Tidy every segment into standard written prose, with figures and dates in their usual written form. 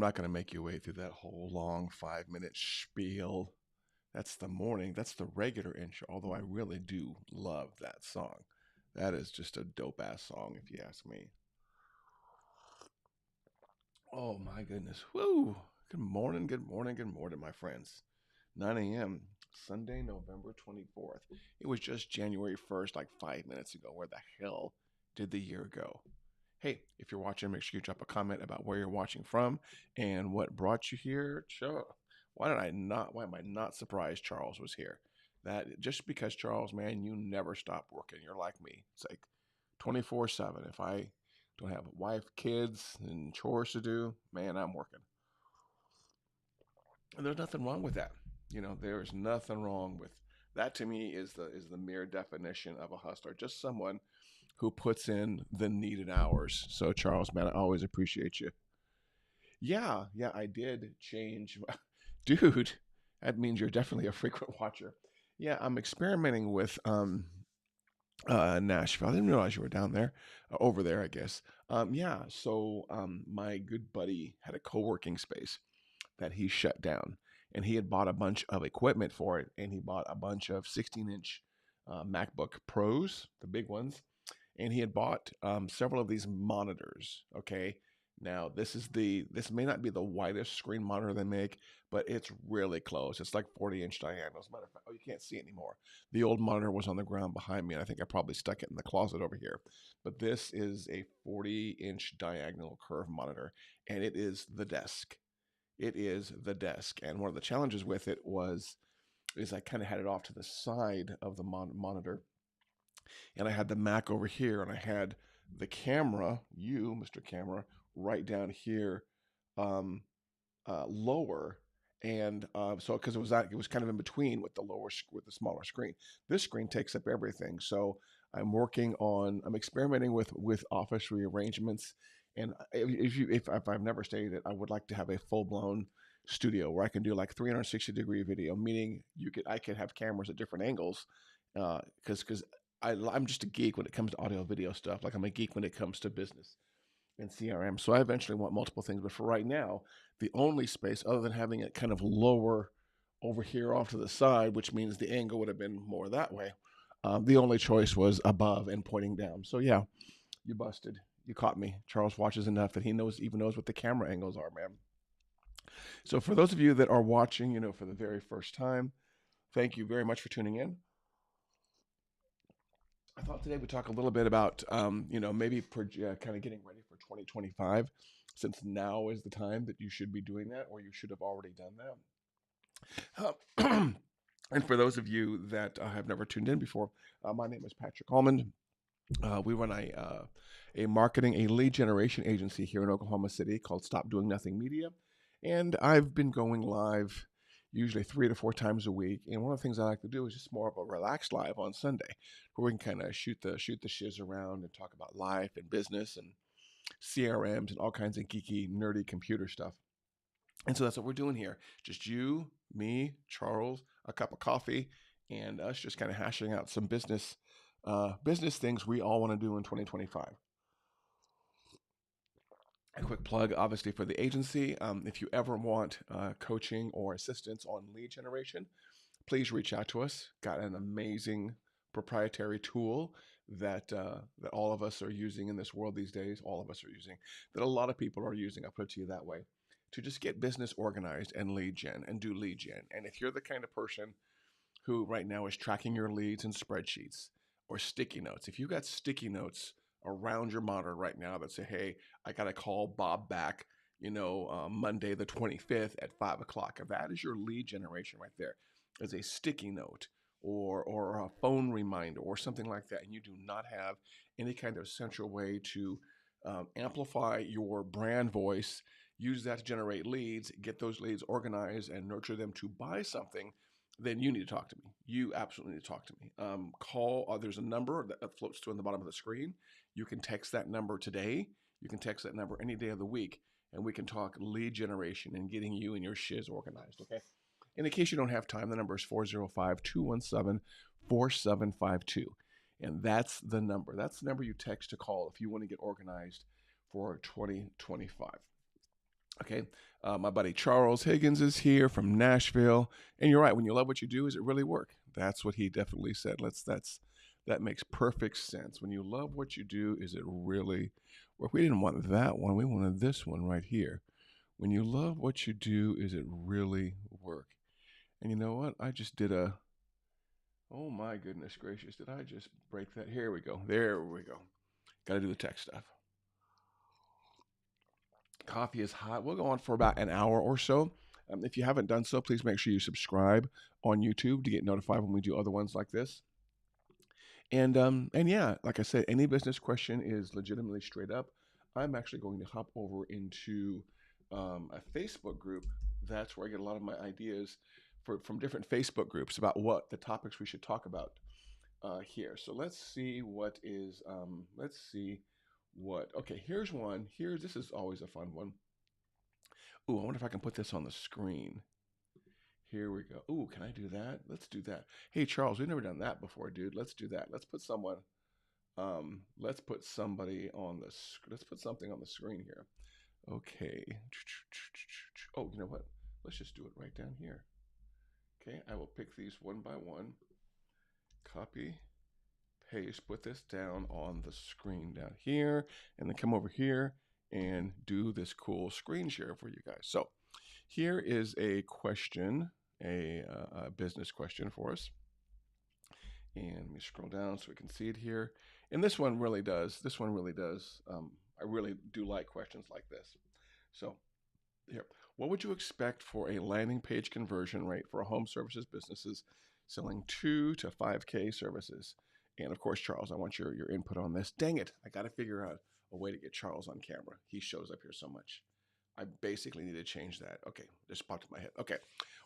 not going to make you wait through that whole long 5 minute spiel. That's the morning. That's the regular intro. Although I really do love that song. That is just a dope ass song, if you ask me. Oh my goodness. Woo. Good morning, good morning, good morning, my friends. 9 a.m. Sunday, November 24th. It was just January 1st, like 5 minutes ago. Where the hell did the year go? Hey, if you're watching, make sure you drop a comment about where you're watching from and what brought you here. Sure. Why am I not surprised Charles was here? That just because Charles, man, you never stop working. You're like me. It's like 24/7. If I don't have a wife, kids, and chores to do, man, I'm working. And there's nothing wrong with that. There's nothing wrong with that. To me, is the mere definition of a hustler. Just someone who puts in the needed hours. So Charles, man, I always appreciate you. Yeah, I did change. Dude, that means you're definitely a frequent watcher. Yeah, I'm experimenting with Nashville. I didn't realize you were down there, over there, I guess. Yeah, so my good buddy had a co-working space that he shut down, and he had bought a bunch of equipment for it, and he bought a bunch of 16-inch MacBook Pros, the big ones, and he had bought several of these monitors. Okay, now this may not be the widest screen monitor they make, but it's really close. It's like 40-inch diagonal. As a matter of fact, oh, you can't see it anymore. The old monitor was on the ground behind me, and I think I probably stuck it in the closet over here. But this is a 40-inch diagonal curve monitor, and it is the desk. It is the desk, and one of the challenges with it is I kind of had it off to the side of the monitor, and I had the Mac over here, and I had the camera, you, Mr. Camera, right down here, um, lower, and so because it was kind of in between with with the smaller screen. This screen takes up everything, so I'm experimenting with office rearrangements, and if I've never stated it, I would like to have a full blown studio where I can do like 360-degree video, meaning I could have cameras at different angles, because I'm just a geek when it comes to audio video stuff. Like I'm a geek when it comes to business and CRM. So I eventually want multiple things. But for right now, the only space other than having it kind of lower over here off to the side, which means the angle would have been more that way, the only choice was above and pointing down. So yeah, you busted. You caught me. Charles watches enough that he even knows what the camera angles are, man. So for those of you that are watching, for the very first time, thank you very much for tuning in. I thought today we'd talk a little bit about, maybe kind of getting ready for 2025, since now is the time that you should be doing that, or you should have already done that. And for those of you that have never tuned in before, my name is Patrick Almond. We run a lead generation agency here in Oklahoma City called Stop Doing Nothing Media, and I've been going live usually 3 to 4 times a week. And one of the things I like to do is just more of a relaxed live on Sunday, where we can kind of shoot the shiz around and talk about life and business and CRMs and all kinds of geeky, nerdy computer stuff. And so that's what we're doing here. Just you, me, Charles, a cup of coffee, and us just kind of hashing out some business things we all want to do in 2025. A quick plug, obviously, for the agency. If you ever want coaching or assistance on lead generation, please reach out to us. Got an amazing proprietary tool that all of us are using in this world these days. All of us are using, that a lot of people are using. I'll put it to you that way, to just get business organized and lead gen and do lead gen. And if you're the kind of person who right now is tracking your leads in spreadsheets or sticky notes, if you got sticky notes around your monitor right now that say, hey, I got to call Bob back, Monday the 25th at 5 o'clock. If that is your lead generation right there, as a sticky note or a phone reminder or something like that, and you do not have any kind of central way to amplify your brand voice, use that to generate leads, get those leads organized and nurture them to buy something, then you need to talk to me. You absolutely need to talk to me. There's a number that floats to on the bottom of the screen. You can text that number today. You can text that number any day of the week, and we can talk lead generation and getting you and your shiz organized, okay? And in case you don't have time, the number is 405-217-4752. And that's the number. That's the number you text to call if you want to get organized for 2025. Okay, my buddy Charles Higgins is here from Nashville, and you're right. When you love what you do, is it really work? That's what he definitely said. That makes perfect sense. When you love what you do, is it really work? We didn't want that one. We wanted this one right here. When you love what you do, is it really work? And you know what? I just did a. Oh my goodness gracious! Did I just break that? Here we go. There we go. Got to do the tech stuff. Coffee is hot. We'll go on for about an hour or so. If you haven't done so, please make sure you subscribe on YouTube to get notified when we do other ones like this. And yeah, like I said, any business question is legitimately straight up. I'm actually going to hop over into a Facebook group. That's where I get a lot of my ideas from different Facebook groups about what the topics we should talk about here. So let's see what is. Let's see what. Okay, here's one. Here, this is always a fun one. Ooh, I wonder if I can put this on the screen. Here we go. Ooh, can I do that? Let's do that. Hey, Charles, we've never done that before, dude. Let's do that. Let's put someone. Let's put somebody on the. Let's put something on the screen here. Okay. Oh, you know what? Let's just do it right down here. Okay, I will pick these one by one. Copy, paste, put this down on the screen down here, and then come over here and do this cool screen share for you guys. So here is a question, a business question for us. And let me scroll down so we can see it here. And this one really does. I really do like questions like this. So here, what would you expect for a landing page conversion rate for a home services businesses selling 2 to 5K services? And of course, Charles, I want your input on this. Dang it, I got to figure out a way to get Charles on camera. He shows up here so much. I basically need to change that. Okay, just popped in my head. Okay,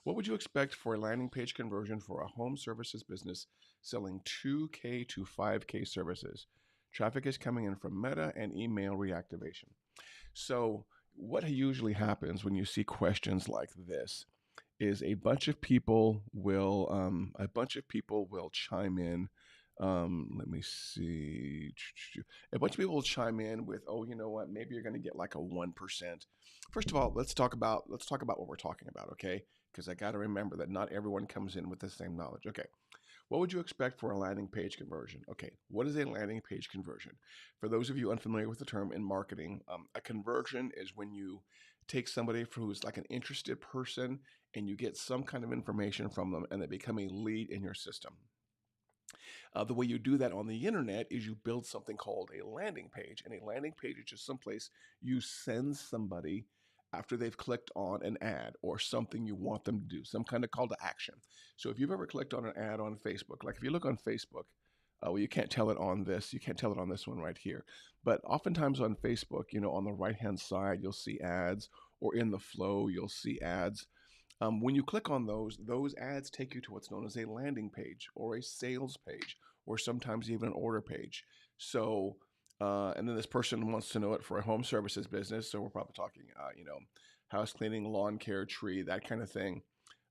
what would you expect for a landing page conversion for a home services business selling 2K to 5K services? Traffic is coming in from Meta and email reactivation. So, what usually happens when you see questions like this is a bunch of people will chime in. Let me see. A bunch of people will chime in with, oh, you know what? Maybe you're going to get like a 1%. First of all, let's talk about what we're talking about, okay? Because I got to remember that not everyone comes in with the same knowledge. Okay, what would you expect for a landing page conversion? Okay, what is a landing page conversion? For those of you unfamiliar with the term in marketing, a conversion is when you take somebody who's like an interested person and you get some kind of information from them and they become a lead in your system. The way you do that on the internet is you build something called a landing page. And a landing page is just someplace you send somebody after they've clicked on an ad or something you want them to do, some kind of call to action. So if you've ever clicked on an ad on Facebook, like if you look on Facebook, well, you can't tell it on this. You can't tell it on this one right here. But oftentimes on Facebook, on the right hand side, you'll see ads, or in the flow, you'll see ads. When you click on those ads take you to what's known as a landing page or a sales page, or sometimes even an order page. So, and then this person wants to know it for a home services business. So we're probably talking, house cleaning, lawn care, tree, that kind of thing.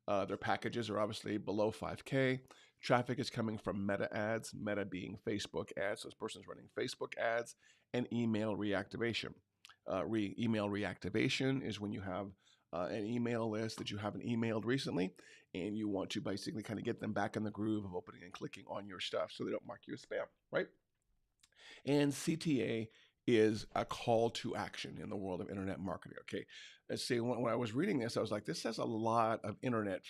Their packages are obviously below 5K. Traffic is coming from Meta ads, Meta being Facebook ads. So this person's running Facebook ads and email reactivation. Email reactivation is when you have an email list that you haven't emailed recently, and you want to basically kind of get them back in the groove of opening and clicking on your stuff so they don't mark you as spam, right? And CTA is a call to action in the world of internet marketing. Okay, let's see. When I was reading this, I was like, this has a lot of internet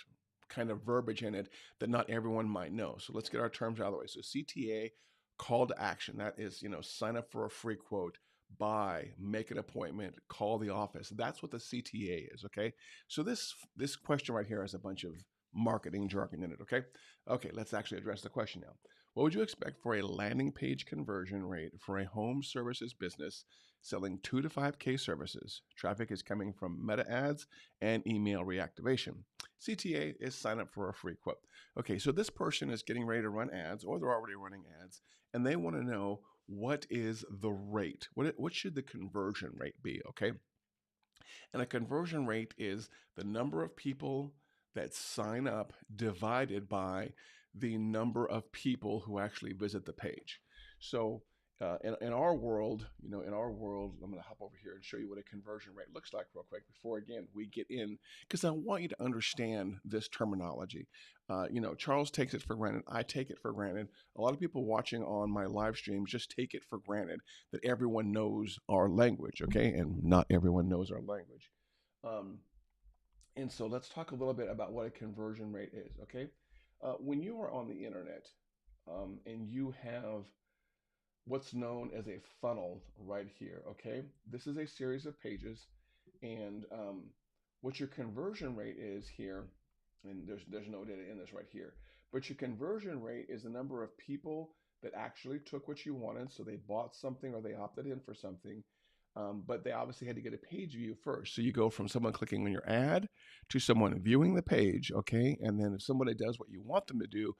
kind of verbiage in it that not everyone might know. So let's get our terms out of the way. So CTA, call to action. That is, sign up for a free quote, buy, make an appointment, call the office. That's what the CTA is. Okay. So this question right here has a bunch of marketing jargon in it. Okay. Let's actually address the question now. What would you expect for a landing page conversion rate for a home services business selling 2 to 5K services? Traffic is coming from Meta ads and email reactivation. CTA is sign up for a free quote. Okay, so this person is getting ready to run ads, or they're already running ads, and they want to know, what is the rate? What should the conversion rate be? Okay. And a conversion rate is the number of people that sign up divided by the number of people who actually visit the page. So In our world, in our world, I'm going to hop over here and show you what a conversion rate looks like real quick before, again, we get in, because I want you to understand this terminology. Charles takes it for granted. I take it for granted. A lot of people watching on my live streams just take it for granted that everyone knows our language, okay? And not everyone knows our language. Um, and so let's talk a little bit about what a conversion rate is, okay? When you are on the internet and you have what's known as a funnel right here. Okay, this is a series of pages, and what your conversion rate is here, and there's no data in this right here, but your conversion rate is the number of people that actually took what you wanted, so they bought something or they opted in for something. But they obviously had to get a page view first. So you go from someone clicking on your ad to someone viewing the page, okay? And then if somebody does what you want them to do,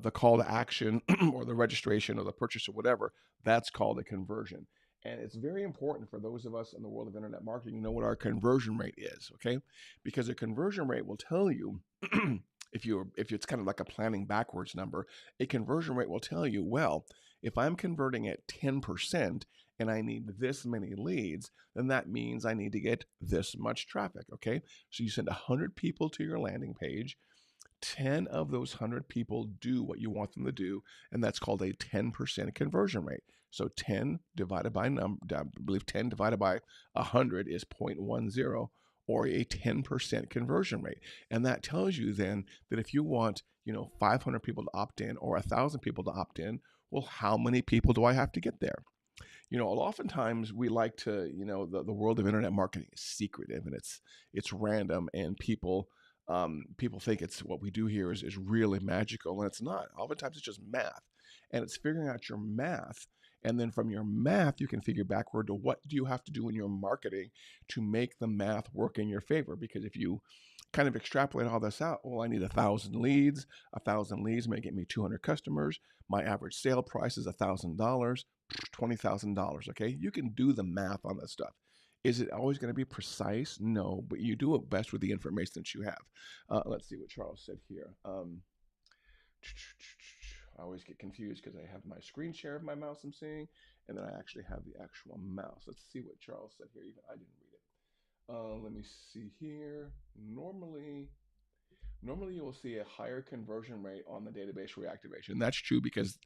the call to action or the registration or the purchase or whatever, that's called a conversion. And it's very important for those of us in the world of internet marketing to know what our conversion rate is, okay? Because a conversion rate will tell you if it's kind of like a planning backwards number, a conversion rate will tell you, well, if I'm converting at 10% and I need this many leads, then that means I need to get this much traffic, okay? So you send 100 people to your landing page, 10 of those 100 people do what you want them to do, and that's called a 10% conversion rate. So 10 divided by I believe 10 divided by 100 is 0.10, or a 10% conversion rate. And that tells you then that if you want, 500 people to opt in or 1,000 people to opt in, well, how many people do I have to get there? Oftentimes we like to, the world of internet marketing is secretive and it's random, and people think it's what we do here is really magical, and it's not. Oftentimes it's just math, and it's figuring out your math. And then from your math, you can figure backward to what do you have to do in your marketing to make the math work in your favor. Because if you kind of extrapolate all this out, well, I need 1,000 leads. 1,000 leads may get me 200 customers. My average sale price is $1,000, $20,000. Okay, you can do the math on this stuff. Is it always going to be precise? No, but you do it best with the information that you have. Let's see what Charles said here. I always get confused because I have my screen share of my mouse I'm seeing, and then I actually have the actual mouse. Let's see what Charles said here. Even I didn't read it. Let me see here. Normally you will see a higher conversion rate on the database reactivation. That's true because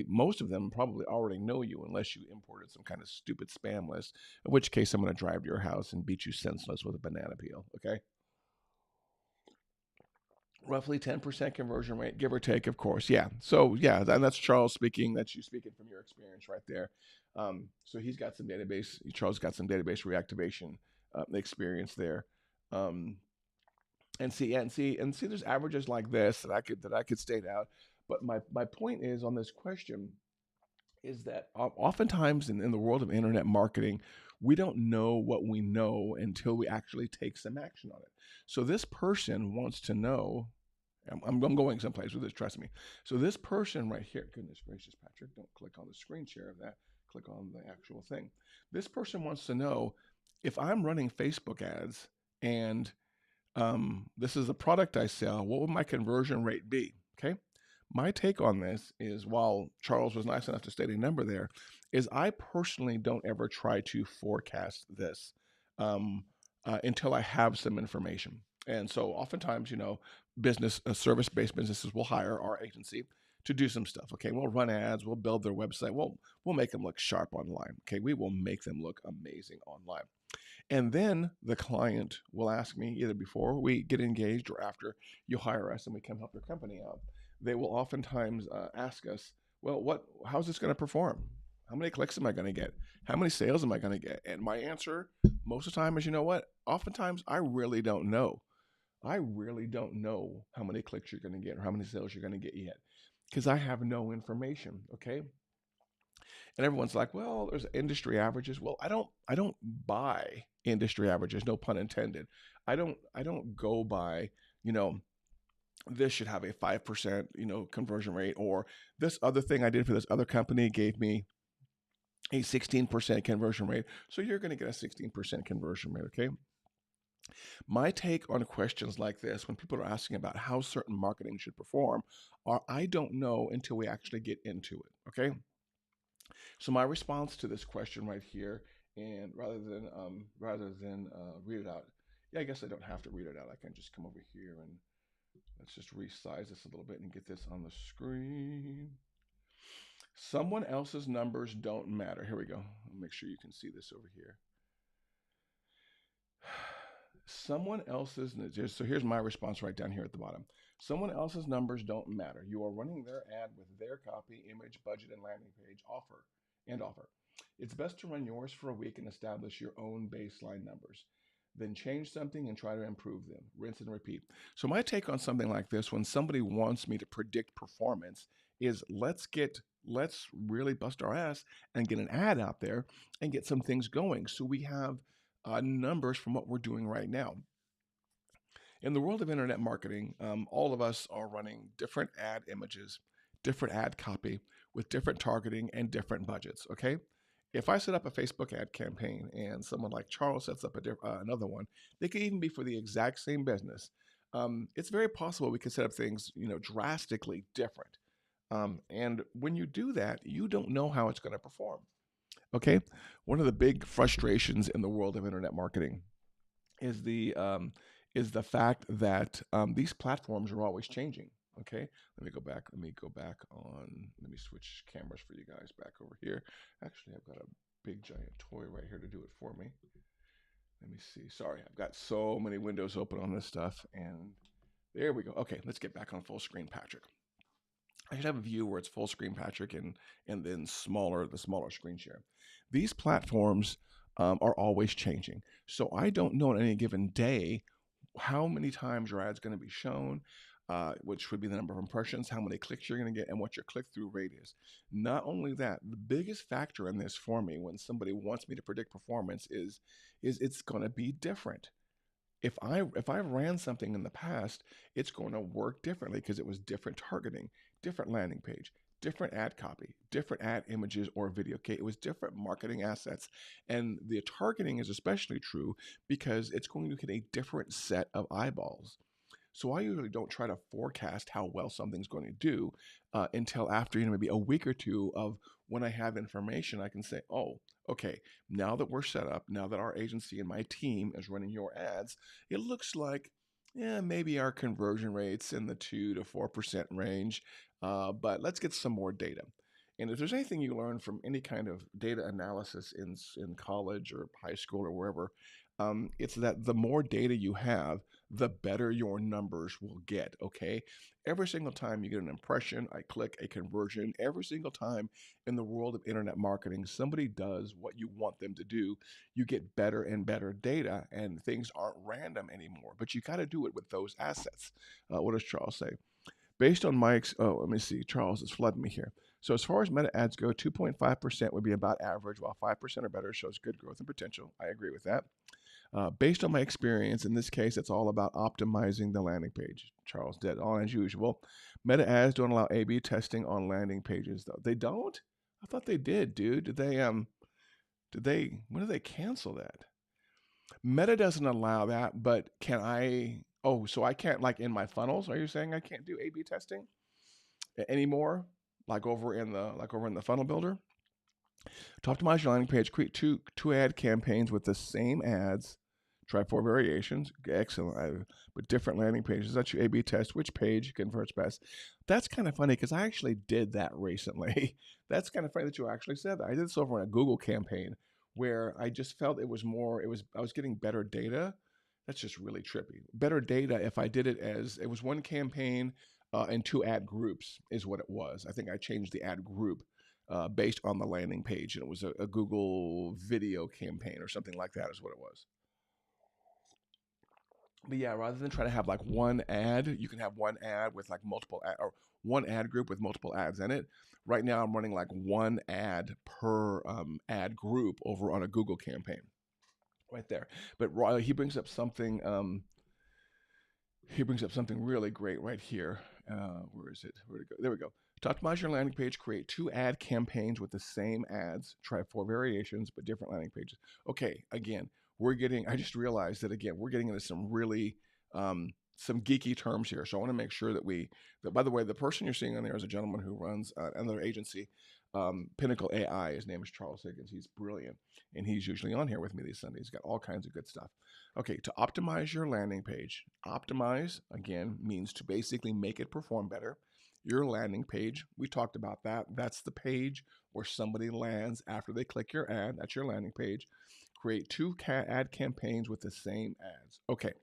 most of them probably already know you unless you imported some kind of stupid spam list, in which case I'm going to drive to your house and beat you senseless with a banana peel, okay? Roughly 10% conversion rate, give or take, of course. Yeah. So, yeah, and that's Charles speaking. That's you speaking from your experience right there. So he's got some Charles got some database reactivation experience there. Um, and see there's averages like this that I could state out, but my point is on this question is that oftentimes in the world of internet marketing, we don't know what we know until we actually take some action on it. So this person wants to know. I'm going someplace with this, trust me. So this person right here, goodness gracious, Patrick, don't click on the screen share of that. Click on the actual thing. This person wants to know if I'm running Facebook ads and this is a product I sell, what would my conversion rate be? Okay. My take on this is, while Charles was nice enough to state a number there, is I personally don't ever try to forecast this until I have some information. And so oftentimes, service-based businesses will hire our agency to do some stuff. Okay, we'll run ads, we'll build their website, we'll make them look sharp online. Okay, we will make them look amazing online. And then the client will ask me, either before we get engaged or after you hire us and we come help your company out, they will oftentimes ask us, well, how's this going to perform? How many clicks am I going to get? How many sales am I going to get? And my answer most of the time is, you know what? Oftentimes, I really don't know. I really don't know how many clicks you're going to get or how many sales you're going to get yet, because I have no information. Okay. And everyone's like, well, there's industry averages. Well, I don't buy industry averages, no pun intended. I don't go by, this should have a 5%, conversion rate, or this other thing I did for this other company gave me a 16% conversion rate. So you're going to get a 16% conversion rate, okay? My take on questions like this, when people are asking about how certain marketing should perform, are I don't know until we actually get into it, okay? So my response to this question right here, and rather than read it out, yeah, I guess I don't have to read it out. I can just come over here and let's just resize this a little bit and get this on the screen. Someone else's numbers don't matter. Here we go. I'll make sure you can see this over here. Someone else's, so here's my response right down here at the bottom. Someone else's numbers don't matter. You are running their ad with their copy, image, budget, and landing page offer. It's best to run yours for a week and establish your own baseline numbers. Then change something and try to improve them. Rinse and repeat. So my take on something like this, when somebody wants me to predict performance, is let's really bust our ass and get an ad out there and get some things going so we have numbers from what we're doing right now. In the world of internet marketing, all of us are running different ad images, different ad copy with different targeting and different budgets. Okay. If I set up a Facebook ad campaign and someone like Charles sets up another one, they could even be for the exact same business. It's very possible we could set up things, drastically different. And when you do that, you don't know how it's going to perform. Okay. One of the big frustrations in the world of internet marketing is the fact that these platforms are always changing. Okay, let me go back. Let me switch cameras for you guys back over here. Actually, I've got a big giant toy right here to do it for me. Let me see. Sorry, I've got so many windows open on this stuff, and there we go. Okay, let's get back on full screen, Patrick. I should have a view where it's full screen, Patrick, and then the smaller screen share. These platforms are always changing, so I don't know on any given day how many times your ad's going to be shown, which would be the number of impressions, how many clicks you're going to get, and what your click-through rate is. Not only that, the biggest factor in this for me when somebody wants me to predict performance is it's going to be different. If I ran something in the past, it's going to work differently because it was different targeting, different landing page, different ad copy, different ad images or video. Okay, it was different marketing assets, and the targeting is especially true because it's going to hit a different set of eyeballs. So I usually don't try to forecast how well something's going to do until after maybe a week or two of when I have information. I can say, oh, okay, now that we're set up, now that our agency and my team is running your ads, it looks like maybe our conversion rates in the 2 to 4% range. But let's get some more data. And if there's anything you learn from any kind of data analysis in college or high school or wherever, it's that the more data you have, the better your numbers will get. Okay. Every single time you get an impression, I click a conversion. Every single time in the world of internet marketing, somebody does what you want them to do. You get better and better data, and things aren't random anymore. But you got to do it with those assets. What does Charles say? Based on let me see. Charles is flooding me here. So as far as meta ads go, 2.5% would be about average, while 5% or better shows good growth and potential. I agree with that. Based on my experience, in this case, it's all about optimizing the landing page. Charles dead on as usual. Meta ads don't allow A/B testing on landing pages, though. They don't? I thought they did, dude. When did they cancel that? Meta doesn't allow that, but can I? Oh, so I can't like in my funnels? Are you saying I can't do A/B testing anymore? Like over in the funnel builder? To optimize your landing page, create two ad campaigns with the same ads. Try 4 variations. Excellent. But different landing pages. That's your A/B test. Which page converts best? That's kind of funny because I actually did that recently. That's kind of funny that you actually said that. I did this over in a Google campaign where I just felt it was more. I was getting better data. That's just really trippy. Better data if I did it as it was one campaign and 2 ad groups is what it was. I think I changed the ad group based on the landing page, and it was a Google video campaign or something like that is what it was. But yeah, rather than try to have like one ad, you can have one ad with like or one ad group with multiple ads in it. Right now, I'm running like one ad per ad group over on a Google campaign, right there. But he brings up something. He brings up something really great right here. Where is it? Where'd it go? There we go. To optimize your landing page, create 2 ad campaigns with the same ads. Try 4 variations, but different landing pages. Okay, again, I just realized that again, we're getting into some really, some geeky terms here. So I want to make sure that by the way, the person you're seeing on there is a gentleman who runs another agency. Pinnacle AI. His name is Charles Higgins. He's brilliant, and he's usually on here with me these Sundays. He's got all kinds of good stuff. Okay, to optimize your landing page, optimize again means to basically make it perform better. Your landing page, we talked about that. That's the page where somebody lands after they click your ad. That's your landing page. Create two ad campaigns with the same ads. Okay.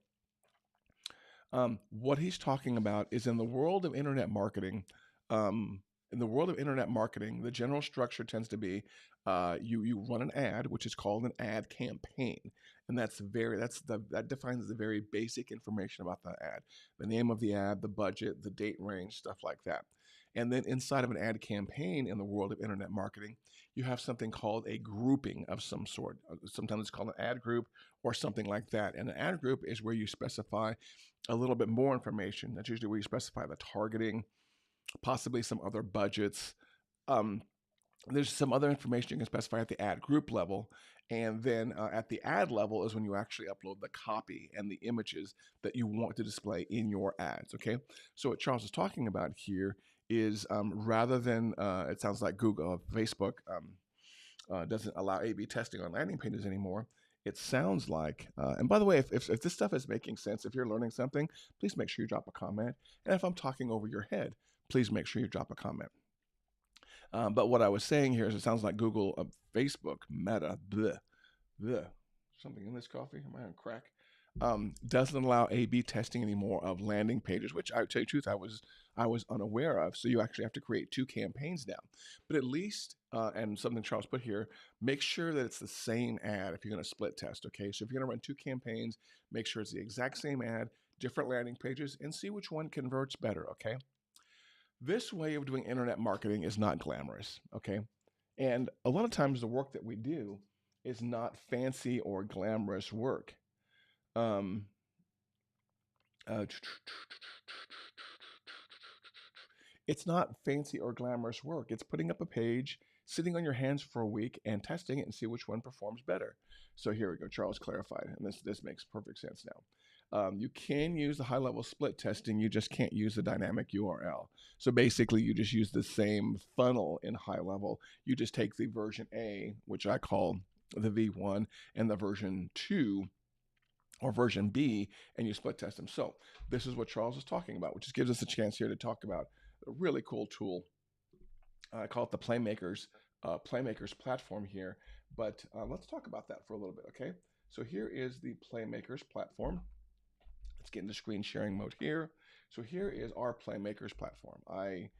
What he's talking about is in the world of internet marketing. In the world of internet marketing, the general structure tends to be you run an ad, which is called an ad campaign, and that defines the very basic information about the ad, the name of the ad, the budget, the date range, stuff like that. And then inside of an ad campaign in the world of internet marketing, you have something called a grouping of some sort. Sometimes it's called an ad group or something like that. And an ad group is where you specify a little bit more information. That's usually where you specify the targeting, possibly some other budgets. Um, there's some other information you can specify at the ad group level. And then at the ad level is when you actually upload the copy and the images that you want to display in your ads. Okay. So what Charles is talking about here is rather than, it sounds like Google, Facebook doesn't allow A/B testing on landing pages anymore. It sounds like, and by the way, if this stuff is making sense, if you're learning something, please make sure you drop a comment. And if I'm talking over your head, please make sure you drop a comment. But what I was saying here is it sounds like Google, Facebook, Meta, something in this coffee. Am I on crack? Doesn't allow A/B testing anymore of landing pages, which I tell you the truth, I was unaware of. So you actually have to create two campaigns now. But at least, and something Charles put here, make sure that it's the same ad if you're going to split test. Okay, so if you're going to run two campaigns, make sure it's the exact same ad, different landing pages, and see which one converts better. Okay. This way of doing internet marketing is not glamorous. Okay, and a lot of times the work that we do is not fancy or glamorous work. Um, uh, it's not fancy or glamorous work. It's putting up a page, sitting on your hands for a week, and testing it and see which one performs better. So here we go. Charles clarified, and this makes perfect sense now. You can use the high-level split testing. You just can't use the dynamic URL. So basically, you just use the same funnel in high level. You just take the version A, which I call the V1, and the version 2 or version B, and you split test them. So this is what Charles is talking about, which just gives us a chance here to talk about a really cool tool. I call it the Playmakers platform here. But let's talk about that for a little bit, okay? So here is the Playmakers platform. Let's get into screen sharing mode here. So here is our Playmakers platform. I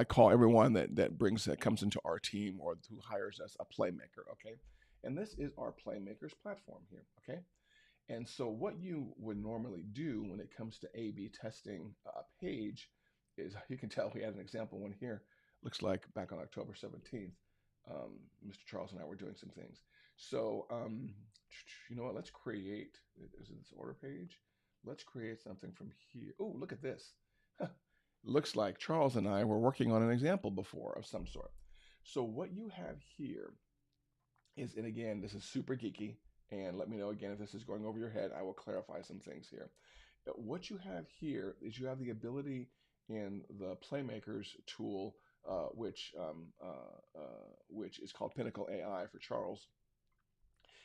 call everyone that comes into our team or who hires us a playmaker, okay? And this is our Playmakers platform here, okay? And so what you would normally do when it comes to A/B testing a page is, you can tell we had an example one here. Looks like back on October 17th, Mr. Charles and I were doing some things. So you know what? Let's create, is it this order page? Let's create something from here. Oh, look at this. Looks like Charles and I were working on an example before of some sort. So what you have here is, and again, this is super geeky, and let me know again if this is going over your head. I will clarify some things here. But what you have here is you have the ability in the Playmakers tool, which is called Pinnacle AI for Charles,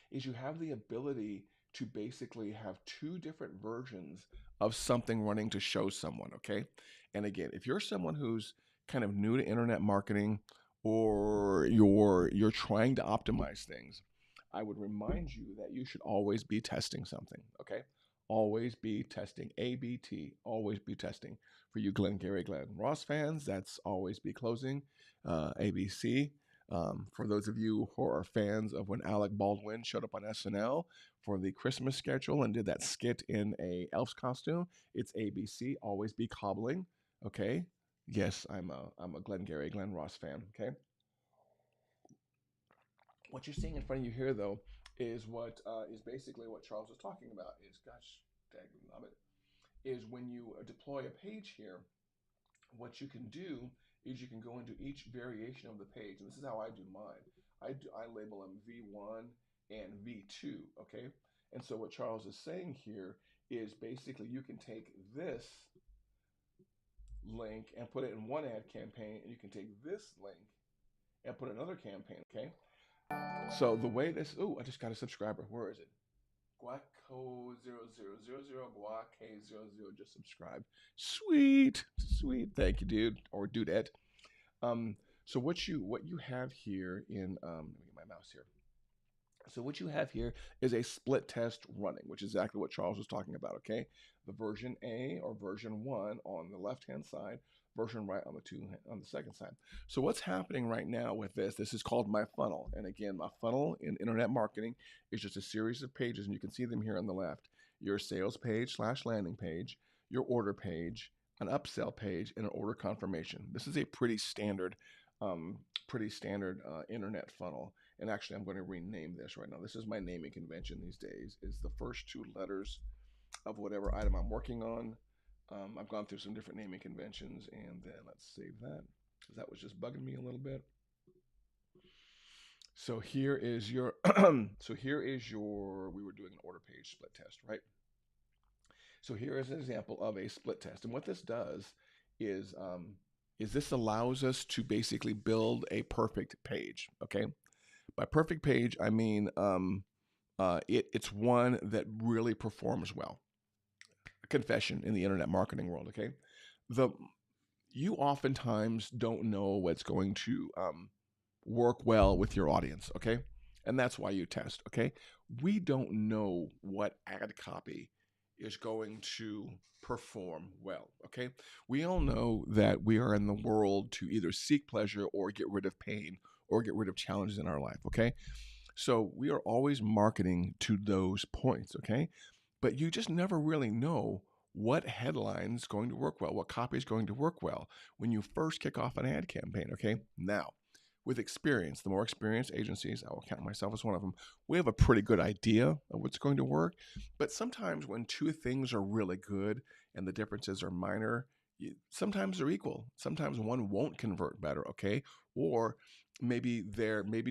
is you have the ability to basically have two different versions of something running to show someone, okay? And again, if you're someone who's kind of new to internet marketing or you're trying to optimize things, I would remind you that you should always be testing something, okay? Always be testing. ABT, always be testing. For you Glengarry Glen Ross fans, that's always be closing. ABC, for those of you who are fans of when Alec Baldwin showed up on SNL for the Christmas schedule and did that skit in a elf's costume, it's ABC. Always be cobbling. Okay. Yes, I'm a Glengarry Glen Ross fan. Okay. What you're seeing in front of you here, though, is what is basically what Charles was talking about. Is, gosh, dang, love it. Is when you deploy a page here, what you can do is you can go into each variation of the page, and this is how I do mine. I label them V1 and V2, okay? And so what Charles is saying here is basically you can take this link and put it in one ad campaign, and you can take this link and put another campaign. Okay. So the way this, oh, I just got a subscriber. Where is it? Guaco0000, Guac00 just subscribed. Sweet, sweet. Thank you, dude or dudette. Um, so what you have here in let me get my mouse here. So what you have here is a split test running, which is exactly what Charles was talking about. Okay, the version A or version one on the left hand side, version right on the second side. So what's happening right now with this? This is called my funnel, and again, my funnel in internet marketing is just a series of pages, and you can see them here on the left. Your sales page slash landing page, your order page, an upsell page, and an order confirmation. This is a pretty standard internet funnel. And actually, I'm going to rename this right now. This is my naming convention these days. Is the first two letters of whatever item I'm working on. I've gone through some different naming conventions, and then let's save that because that was just bugging me a little bit. So here is your we were doing an order page split test, right? So here is an example of a split test, and what this does is this allows us to basically build a perfect page. Okay, by perfect page, I mean it's one that really performs well. A confession in the internet marketing world. Okay, the you oftentimes don't know what's going to work well with your audience. Okay, and that's why you test. Okay, we don't know what ad copy is going to perform well. Okay, we all know that we are in the world to either seek pleasure or get rid of pain or get rid of challenges in our life. Okay, so we are always marketing to those points, okay? But you just never really know what headline is going to work well, what copy is going to work well when you first kick off an ad campaign, okay? Now, with experience, the more experienced agencies, I will count myself as one of them, we have a pretty good idea of what's going to work. But sometimes when two things are really good and the differences are minor, sometimes they're equal. Sometimes one won't convert better, okay? Or maybe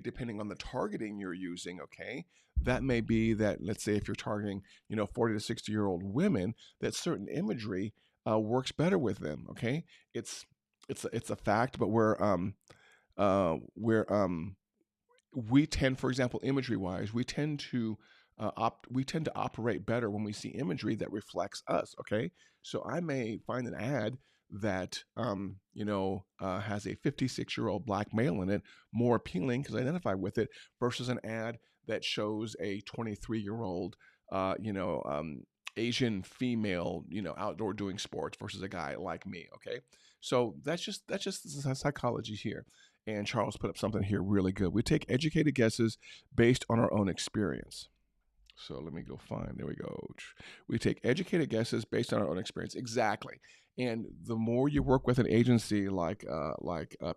depending on the targeting you're using, okay, that may be that, let's say if you're targeting 40 to 60-year-old women, that certain imagery works better with them. Okay, it's it's a fact, but we're we tend, for example, imagery wise, we tend to operate better when we see imagery that reflects us. Okay, so I may find an ad that has a 56-year-old black male in it more appealing because I identify with it versus an ad that shows a 23-year-old Asian female outdoor doing sports versus a guy like me. Okay, so that's just the psychology here. And Charles put up something here really good. We take educated guesses based on our own experience. So let me go find. There we go. We take educated guesses based on our own experience. Exactly. And the more you work with an agency like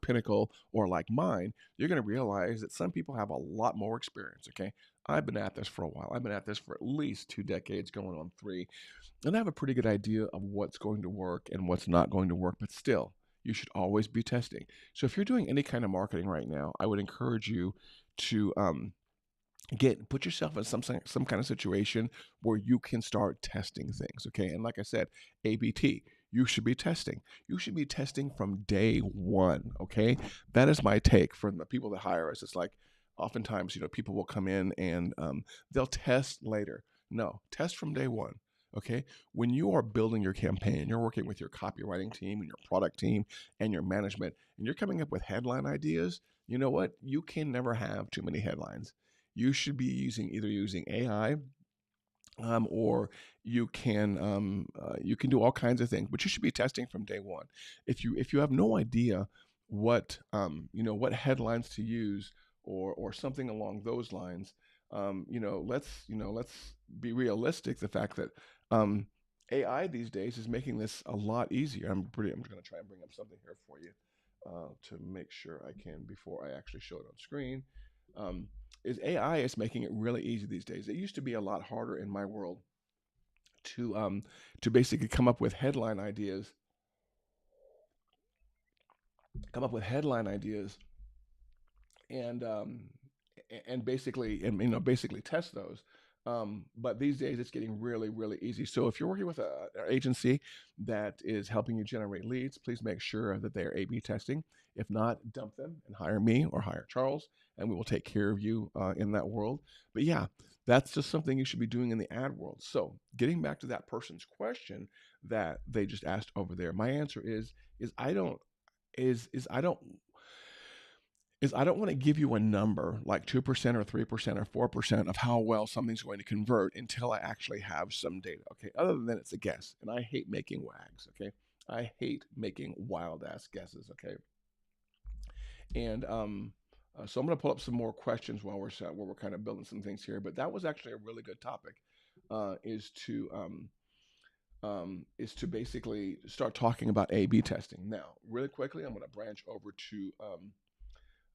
Pinnacle or like mine, you're going to realize that some people have a lot more experience. Okay, I've been at this for a while. I've been at this for at least 2 decades, going on three, and I have a pretty good idea of what's going to work and what's not going to work. But still, you should always be testing. So if you're doing any kind of marketing right now, I would encourage you to put yourself in some kind of situation where you can start testing things. Okay, and like I said, ABT. You should be testing. You should be testing from day one. Okay, that is my take from the people that hire us. It's like oftentimes, people will come in and they'll test later. No, test from day one. Okay, when you are building your campaign, you're working with your copywriting team and your product team and your management, and you're coming up with headline ideas. You know what? You can never have too many headlines. You should be either using AI, or you can do all kinds of things, but you should be testing from day one. If you have no idea what headlines to use or something along those lines, let's be realistic. The fact that AI these days is making this a lot easier. I'm just going to try and bring up something here for you to make sure I can before I actually show it on screen. Um, is AI is making it really easy these days. It used to be a lot harder in my world to basically come up with headline ideas, and basically test those. But these days it's getting really, really easy. So if you're working with an agency that is helping you generate leads, please make sure that they are A/B testing. If not, dump them and hire me or hire Charles, and we will take care of you in that world. But yeah, that's just something you should be doing in the ad world. So getting back to that person's question that they just asked over there, my answer is I don't is I don't want to give you a number like 2% or 3% or 4% of how well something's going to convert until I actually have some data. Okay. Other than that, it's a guess. And I hate making wags. Okay. I hate making wild ass guesses. Okay. And so I'm going to pull up some more questions while we're set, where we're kind of building some things here. But that was actually a really good topic. Is to basically start talking about A/B testing. Now, really quickly, I'm going to branch over to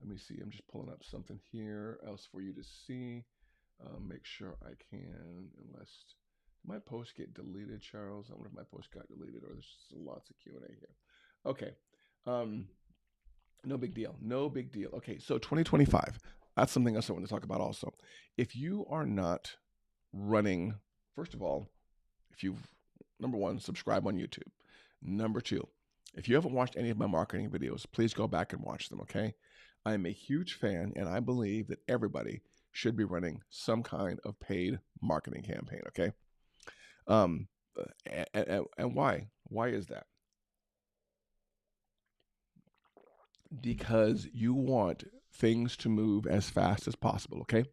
let me see. I'm just pulling up something here else for you to see. Make sure I can, unless my post get deleted, Charles. I wonder if my post got deleted or there's lots of Q&A here. Okay. Um, no big deal. No big deal. Okay. So 2025, that's something else I want to talk about also. If you are not running, first of all, if you've, number one, subscribe on YouTube. Number two, if you haven't watched any of my marketing videos, please go back and watch them, okay? I'm a huge fan, and I believe that everybody should be running some kind of paid marketing campaign, okay? Um, and why? Why is that? Because you want things to move as fast as possible, okay?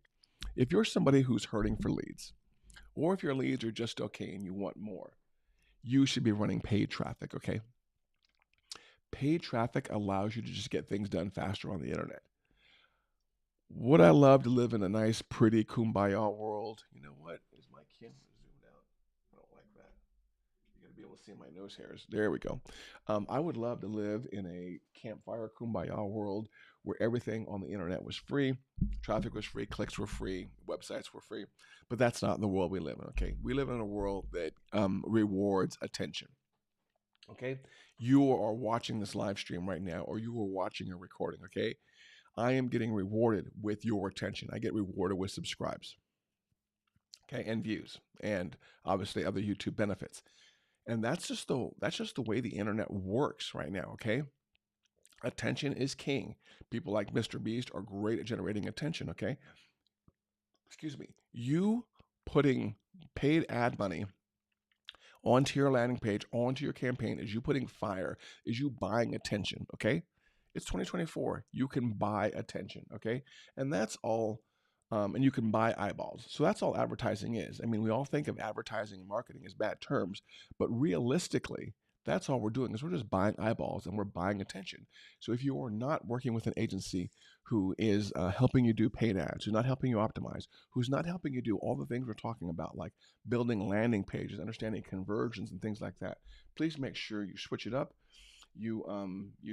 If you're somebody who's hurting for leads, or if your leads are just okay and you want more, you should be running paid traffic, okay? Paid traffic allows you to just get things done faster on the internet. Would I love to live in a nice, pretty kumbaya world? You know what? Is my camera zoomed out? I don't like that. You got to be able to see my nose hairs. There we go. I would love to live in a campfire kumbaya world where everything on the internet was free, traffic was free, clicks were free, websites were free. But that's not the world we live in, okay? We live in a world that rewards attention. Okay, you are watching this live stream right now, or you are watching a recording. Okay, I am getting rewarded with your attention. I get rewarded with subscribes, okay, and views, and obviously other YouTube benefits. And that's just the way the internet works right now. Okay, attention is king. People like Mr. Beast are great at generating attention. Okay, excuse me. You putting paid ad money onto your landing page, onto your campaign, is you putting fire, is you buying attention, okay? It's 2024. You can buy attention, okay? And that's all, and you can buy eyeballs. So that's all advertising is. I mean, we all think of advertising and marketing as bad terms, but realistically, that's all we're doing is we're just buying eyeballs and we're buying attention. So if you are not working with an agency who is helping you do paid ads, who's not helping you optimize, who's not helping you do all the things we're talking about, like building landing pages, understanding conversions and things like that, please make sure you switch it up. You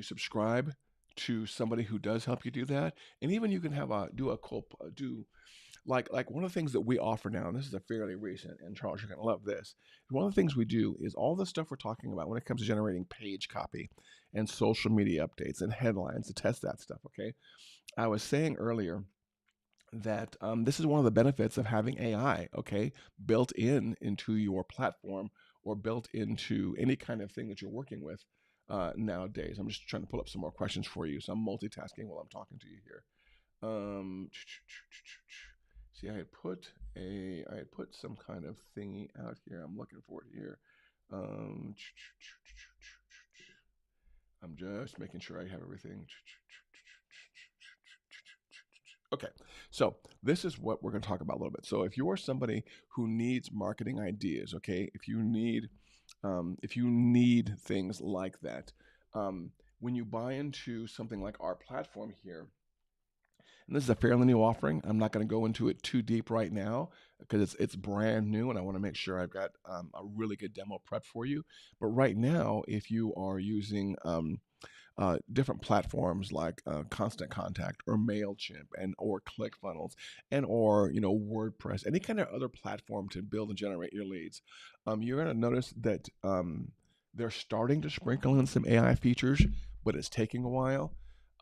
subscribe to somebody who does help you do that, and even you can have a do a do like one of the things that we offer now, and this is a fairly recent, and Charles, you're going to love this. One of the things we do is all the stuff we're talking about when it comes to generating page copy and social media updates and headlines to test that stuff. Okay, I was saying earlier that this is one of the benefits of having AI, okay, built into your platform or built into any kind of thing that you're working with nowadays. I'm just trying to pull up some more questions for you, so I'm multitasking while I'm talking to you here. Um, See, I had put some kind of thingy out here. I'm looking for it here. Um, I'm just making sure I have everything. Okay, so this is what we're going to talk about a little bit. So if you are somebody who needs marketing ideas, okay, if you need things like that, when you buy into something like our platform here, and this is a fairly new offering. I'm not going to go into it too deep right now because it's brand new, and I want to make sure I've got a really good demo prep for you. But right now, if you are using different platforms like Constant Contact or Mailchimp and or ClickFunnels and or WordPress, any kind of other platform to build and generate your leads, you're going to notice that they're starting to sprinkle in some AI features, but it's taking a while.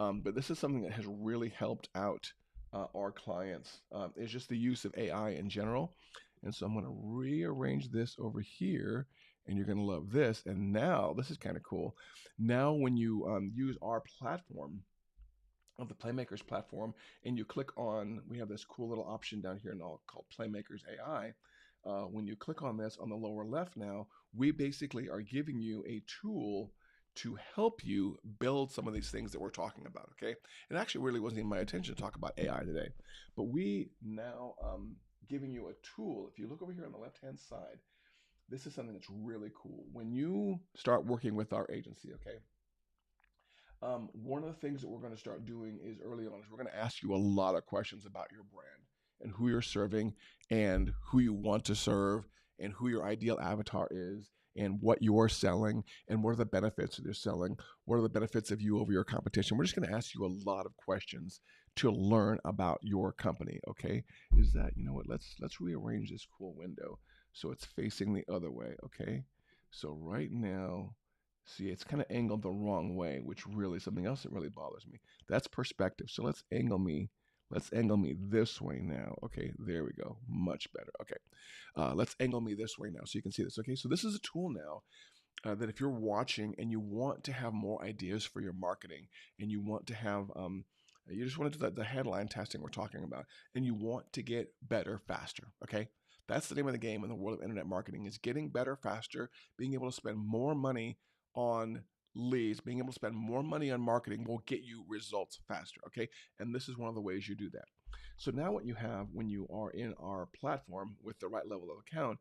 But this is something that has really helped out our clients is just the use of AI in general. And so I'm going to rearrange this over here, and you're going to love this. And now this is kind of cool. Now, when you use our platform, of the Playmakers platform, and you click on, we have this cool little option down here now called Playmakers AI. When you click on this on the lower left now, we basically are giving you a tool to help you build some of these things that we're talking about. Okay, it actually really wasn't even my intention to talk about AI today, but we now giving you a tool. If you look over here on the left hand side, this is something that's really cool. When you start working with our agency, okay, one of the things that we're going to start doing is early on is we're going to ask you a lot of questions about your brand and who you're serving and who you want to serve and who your ideal avatar is and what you're selling and what are the benefits that you're selling. What are the benefits of you over your competition? We're just going to ask you a lot of questions to learn about your company. Okay, is that, you know what? Let's rearrange this cool window so it's facing the other way. Okay, so right now, see, it's kind of angled the wrong way, which really something else that really bothers me. That's perspective. So let's angle me this way now. Okay, there we go. Much better. Okay, let's angle me this way now so you can see this. Okay, so this is a tool now that if you're watching and you want to have more ideas for your marketing and you want to have you just want to do the headline testing we're talking about and you want to get better faster. Okay, that's the name of the game in the world of internet marketing, is getting better faster, being able to spend more money on leads, being able to spend more money on marketing will get you results faster. Okay, and this is one of the ways you do that. So now what you have when you are in our platform with the right level of account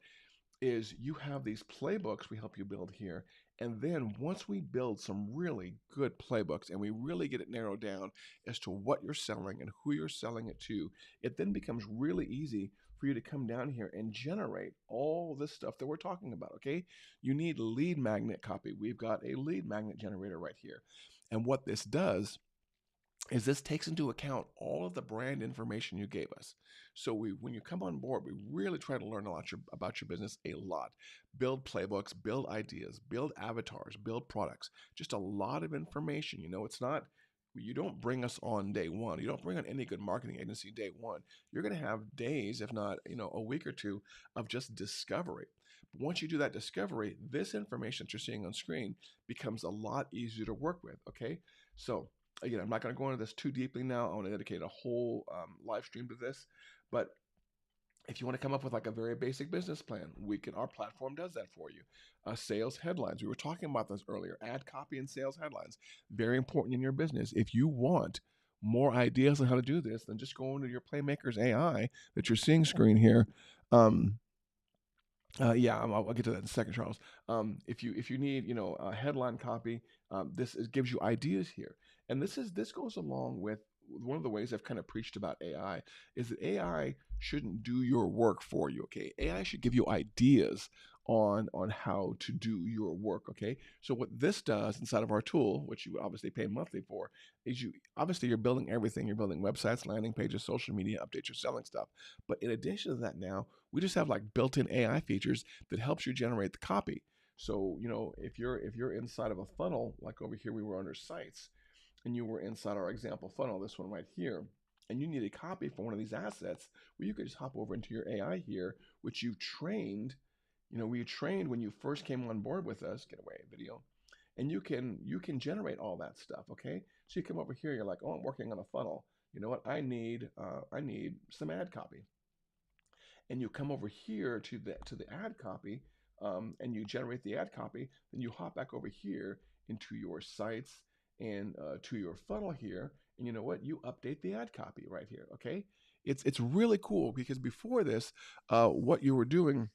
is you have these playbooks we help you build here. And then once we build some really good playbooks and we really get it narrowed down as to what you're selling and who you're selling it to, it then becomes really easy for you to come down here and generate all this stuff that we're talking about. Okay, you need lead magnet copy. We've got a lead magnet generator right here. And what this does is this takes into account all of the brand information you gave us. So when you come on board, we really try to learn a lot about your business, a lot. Build playbooks, build ideas, build avatars, build products. Just a lot of information. You know, it's not, you don't bring us on day one. You don't bring on any good marketing agency day one. You're going to have days, if not, a week or two of just discovery. But once you do that discovery, this information that you're seeing on screen becomes a lot easier to work with. Okay, so again, I'm not going to go into this too deeply now. I want to dedicate a whole live stream to this. But if you want to come up with like a very basic business plan, our platform does that for you. Sales headlines. We were talking about this earlier. Ad copy and sales headlines. Very important in your business. If you want more ideas on how to do this, then just go into your Playmakers AI that you're seeing screen here. Yeah, I'll get to that in a second, Charles. If you need a headline copy, gives you ideas here, and this goes along with one of the ways I've kind of preached about AI is that AI shouldn't do your work for you. Okay, AI should give you ideas on how to do your work. Okay, so what this does inside of our tool, which you obviously pay monthly for, is you're building everything. You're building websites, landing pages, social media, update your selling stuff. But in addition to that, now we just have like built-in AI features that helps you generate the copy. So, if you're inside of a funnel, like over here we were under sites, and you were inside our example funnel, this one right here, and you need a copy for one of these assets, well, you could just hop over into your AI here, which you've trained. We trained when you first came on board with us. Get away, video. And you can generate all that stuff. Okay, so you come over here, you're like, oh, I'm working on a funnel. You know what? I need some ad copy, and you come over here to the ad copy, and you generate the ad copy. Then you hop back over here into your sites and to your funnel here, and you know what? You update the ad copy right here. Okay, it's really cool because before this, what you were doing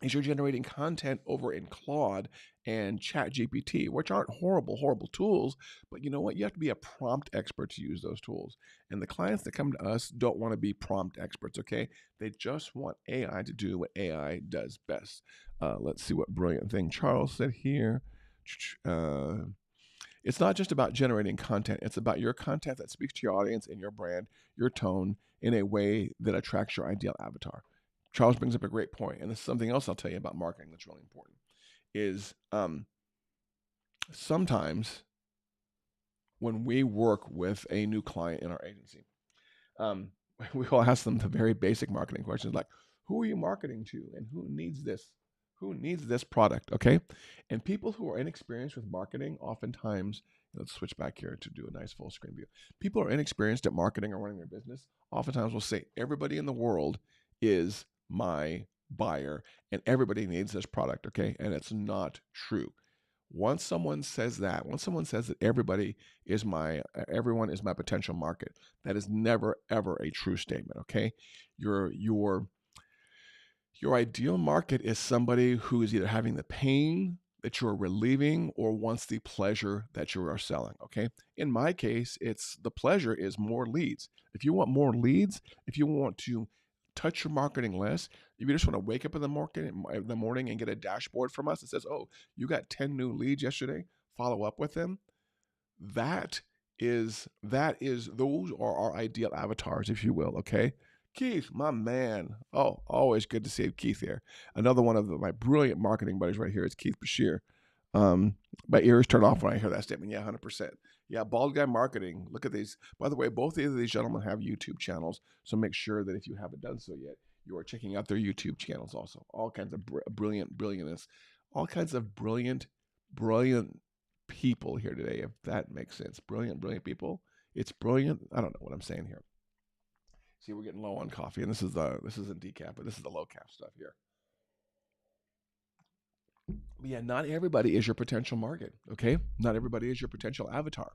is you're generating content over in Claude and ChatGPT, which aren't horrible tools, but you know what? You have to be a prompt expert to use those tools. And the clients that come to us don't want to be prompt experts, okay? They just want AI to do what AI does best. Let's see what brilliant thing Charles said here. Uh, it's not just about generating content, it's about your content that speaks to your audience and your brand, your tone in a way that attracts your ideal avatar. Charles brings up a great point, and this is something else I'll tell you about marketing that's really important. Is sometimes when we work with a new client in our agency, Um, we all ask them the very basic marketing questions like, who are you marketing to and who needs this? Who needs this product? Okay. And people who are inexperienced with marketing, oftentimes, let's switch back here to do a nice full screen view. People who are inexperienced at marketing or running their business, oftentimes will say, everybody in the world is my buyer and everybody needs this product. Okay. And it's not true. Once someone says that, once someone says that everyone is my potential market, that is never ever a true statement. Okay, your your ideal market is somebody who is either having the pain that you're relieving or wants the pleasure that you are selling. Okay. In my case, it's the pleasure is more leads. If you want more leads, if you want to touch your marketing less, if you just want to wake up in the morning and get a dashboard from us that says, oh, you got 10 new leads yesterday, follow up with them, that is those are our ideal avatars, if you will. Okay, Keith, my man. Oh, always good to see Keith here. Another one of my brilliant marketing buddies right here is Keith Bashir. Um, my ears turn off when I hear that statement. Yeah, 100%. Yeah, bald guy marketing. Look at these. By the way, both of these gentlemen have YouTube channels, so make sure that if you haven't done so yet, you are checking out their YouTube channels also. All kinds of brilliantness, all kinds of brilliant people here today, if that makes sense. Brilliant people. It's brilliant. I don't know what I'm saying here. See, we're getting low on coffee, and this isn't decaf, but this is the low cap stuff here. But yeah, not everybody is your potential market. Okay, not everybody is your potential avatar.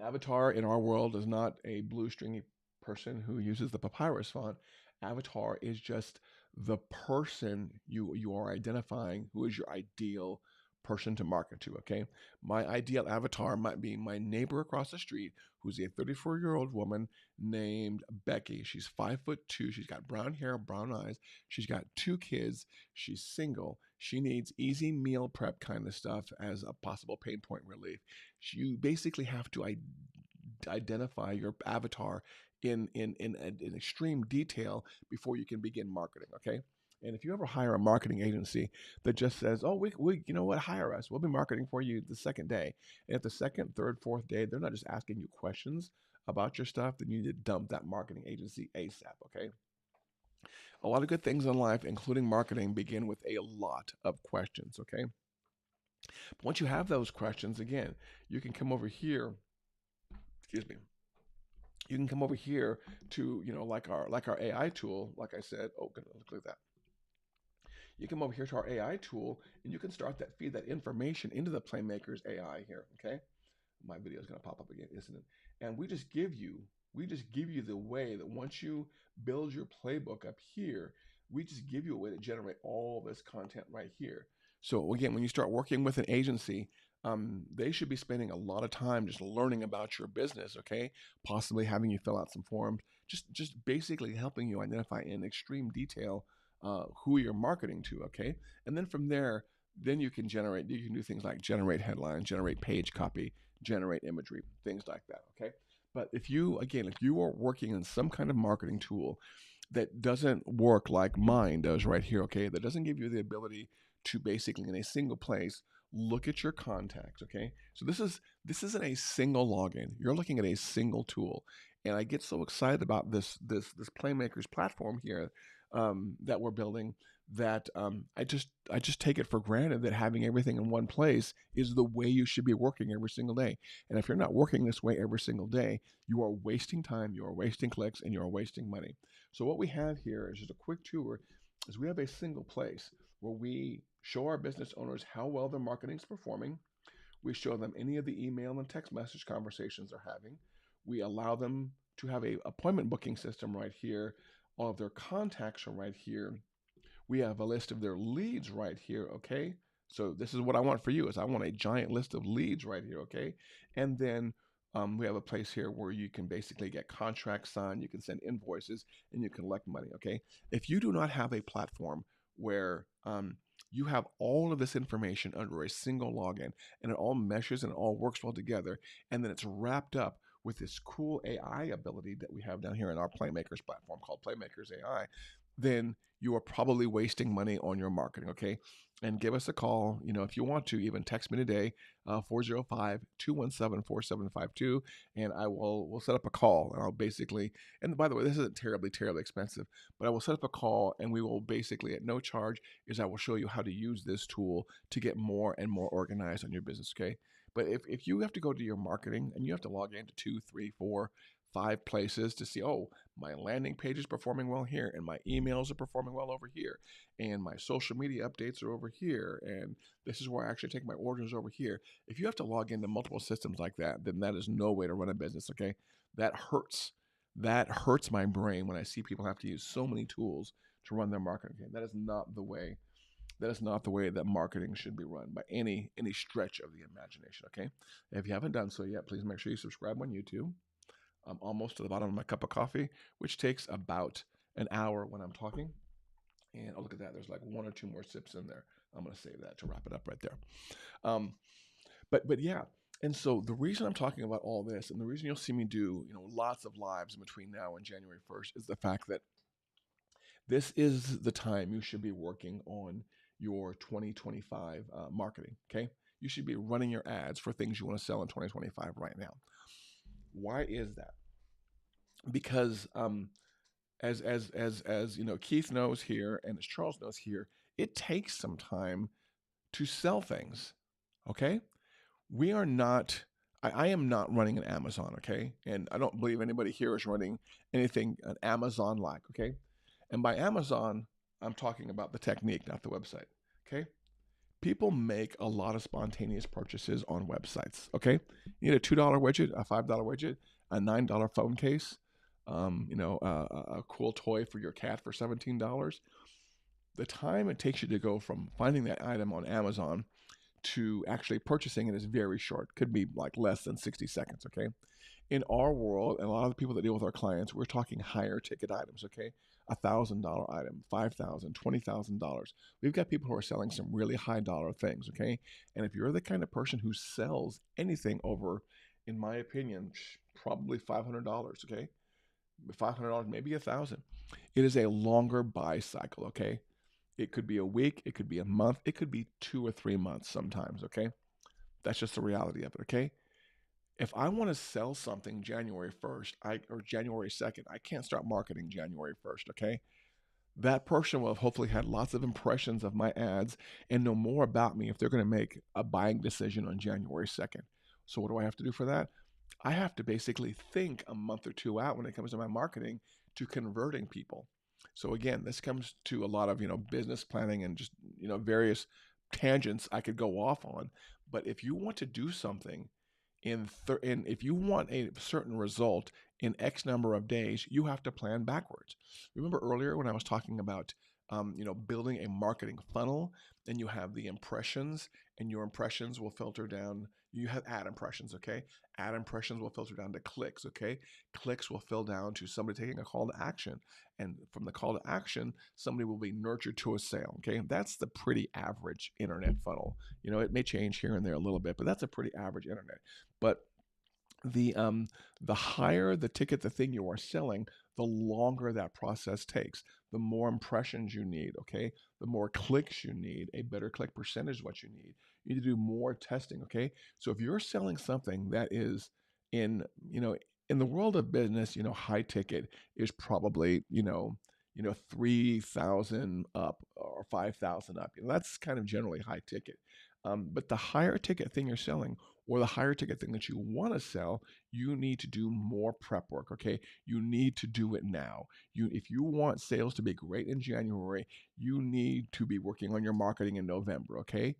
Avatar in our world is not a blue stringy person who uses the papyrus font. Avatar is just the person you are identifying who is your ideal person to market to. Okay, my ideal avatar might be my neighbor across the street, who's a 34-year-old woman named Becky. She's 5'2". She's got brown hair, brown eyes. She's got two kids. She's single. She needs easy meal prep kind of stuff as a possible pain point relief. You basically have to identify your avatar in extreme detail before you can begin marketing. Okay. And if you ever hire a marketing agency that just says, "Oh, we you know what, hire us. We'll be marketing for you the second day," and if the second, third, fourth day they're not just asking you questions about your stuff, then you need to dump that marketing agency ASAP. Okay. A lot of good things in life, including marketing, begin with a lot of questions. Okay. But once you have those questions, again, you can come over here. Excuse me. You can come over here to like our AI tool. Like I said, oh goodness, look at that. You come over here to our AI tool, and you can start that feed that information into the Playmakers AI here. Okay, my video is going to pop up again, isn't it? And we just give you the way that once you build your playbook up here, we just give you a way to generate all this content right here. So again, when you start working with an agency, they should be spending a lot of time just learning about your business. Okay, possibly having you fill out some forms, just basically helping you identify in extreme detail who you're marketing to. Okay, and then from there, then you can do things like generate headlines, generate page copy, generate imagery, things like that. Okay. But if you are working in some kind of marketing tool that doesn't work like mine does right here, okay, that doesn't give you the ability to basically in a single place look at your contacts, okay? So this isn't a single login. You're looking at a single tool. And I get so excited about this Playmakers platform here that we're building that I just take it for granted that having everything in one place is the way you should be working every single day. And if you're not working this way every single day, you are wasting time, you are wasting clicks, and you are wasting money. So what we have here is just a quick tour. Is we have a single place where we show our business owners how well their marketing is performing. We show them any of the email and text message conversations they're having. We allow them to have a appointment booking system right here. All of their contacts are right here. We have a list of their leads right here, okay? So this is what I want for you is I want a giant list of leads right here, okay? And then we have a place here where you can basically get contracts signed, you can send invoices, and you can collect money, okay? If you do not have a platform where you have all of this information under a single login and it all meshes and it all works well together, and then it's wrapped up with this cool AI ability that we have down here in our Playmakers platform called Playmakers AI, then you are probably wasting money on your marketing, okay? And give us a call, if you want to, even text me today, 405 and we'll set up a call, and I'll basically, and by the way, this isn't terribly, terribly expensive, but I will set up a call, and we will basically, at no charge, is I will show you how to use this tool to get more and more organized on your business, okay? But if you have to go to your marketing and you have to log into 2, 3, 4, 5 places to see, oh, my landing page is performing well here, and my emails are performing well over here, and my social media updates are over here, and this is where I actually take my orders over here. If you have to log into multiple systems like that, then that is no way to run a business, okay? That hurts. That hurts my brain when I see people have to use so many tools to run their marketing. Okay? That is not the way. That is not the way that marketing should be run by any stretch of the imagination. Okay, if you haven't done so yet, please make sure you subscribe on YouTube. I'm almost to the bottom of my cup of coffee, which takes about an hour when I'm talking. And oh, look at that. There's like one or two more sips in there. I'm going to save that to wrap it up right there. Um, but yeah. And so the reason I'm talking about all this, and the reason you'll see me do, lots of lives in between now and January 1st, is the fact that this is the time you should be working on your 2025 marketing. Okay, you should be running your ads for things you want to sell in 2025 right now. Why is that? Because as Keith knows here, and as Charles knows here, it takes some time to sell things. Okay, we are not. I am not running an Amazon. Okay, and I don't believe anybody here is running anything an Amazon like. Okay, and by Amazon, I'm talking about the technique, not the website. Okay, people make a lot of spontaneous purchases on websites. Okay, you need a $2 widget, a $5 widget, a $9 phone case, a cool toy for your cat for $17. The time it takes you to go from finding that item on Amazon to actually purchasing it is very short. Could be like less than 60 seconds. Okay, in our world, and a lot of the people that deal with our clients, we're talking higher ticket items, okay? $1,000 item, $5,000, $20,000. We've got people who are selling some really high dollar things, okay? And if you're the kind of person who sells anything over, in my opinion, probably $500, okay? $500, maybe 1,000. It is a longer buy cycle, okay? It could be a week, it could be a month, it could be 2 or 3 months sometimes, okay? That's just the reality of it, okay? If I want to sell something January 1st or January 2nd, I can't start marketing January 1st, okay? That person will have hopefully had lots of impressions of my ads and know more about me if they're going to make a buying decision on January 2nd. So, what do I have to do for that? I have to basically think a month or two out when it comes to my marketing to converting people. So, again, this comes to a lot of, business planning and just, various tangents I could go off on. But if you want to do something and if you want a certain result in X number of days, you have to plan backwards. Remember earlier when I was talking about, building a marketing funnel, and you have the impressions, and your impressions will filter down. You have ad impressions, okay? Ad impressions will filter down to clicks, okay? Clicks will fill down to somebody taking a call to action, and from the call to action, somebody will be nurtured to a sale, okay? That's the pretty average internet funnel. It may change here and there a little bit, but that's a pretty average internet. But the higher the ticket, the thing you are selling, the longer that process takes. The more impressions you need, okay? The more clicks you need, a better click percentage is what you need. You need to do more testing, okay? So if you're selling something that is in, in the world of business, high ticket is probably, 3,000 up or 5,000 up. That's kind of generally high ticket. But the higher ticket thing you're selling, or the higher ticket thing that you want to sell, you need to do more prep work, okay? You need to do it now. If you want sales to be great in January, you need to be working on your marketing in November, okay?